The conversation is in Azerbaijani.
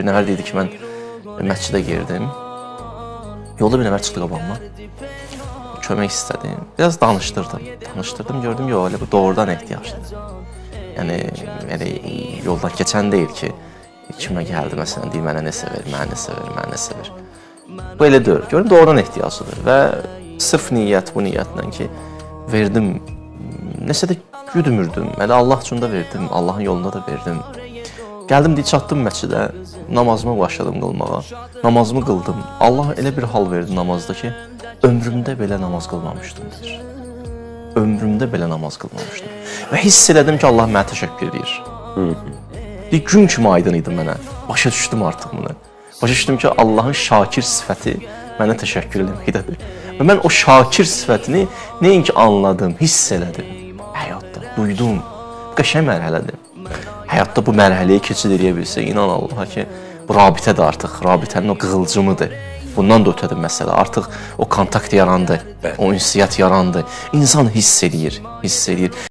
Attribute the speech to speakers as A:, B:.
A: Bir nəfər dedi ki, mən məscidə girdim. Yolda bir nəfər çıxdı qabağıma. Kömək istədim. Biraz danışdırdım. Gördüm, yox, elə bu doğrudan ehtiyaclıdır. Yəni, yoldan keçən deyil ki, kimə gəldi, məsələn, deyir, mənə nəsə ver, mənə nəsə ver. Bu elə deyil. Gördüm, doğrudan ehtiyaclıdır və sırf niyyət, bu niyyətlə ki, verdim, nəsə də güdmürdüm. Elə Allah üçün də verdim, Allahın yolunda da verdim. Gəldim, çatdım məscidə, namazımı başladım qılmağa. Namazımı qıldım. Allah elə bir hal verdi namazda ki, ömrümdə belə namaz qılmamışdım, deyir. Ömrümdə belə namaz qılmamışdım. Və hiss elədim ki, Allah mənə təşəkkür edir. Bir gün kimi aydın idi mənə. Başa düşdüm artıq bunu. Başa düşdüm ki, Allahın şakir sifəti mənə təşəkkür eləməkdədir. Və mən o şakir sifətini nəinki anladım, hiss elədim. Həyatda, duydum. Qəşəng mərhələdir. Həyatda bu mərhələyə keçid edə bilsək, inan Allaha ki, bu rabitədir artıq, rabitənin o qığılcımıdır. Bundan da ötədir məsələ. Artıq o kontakt yarandı, o ünsiyyət yarandı. İnsan hiss eləyir.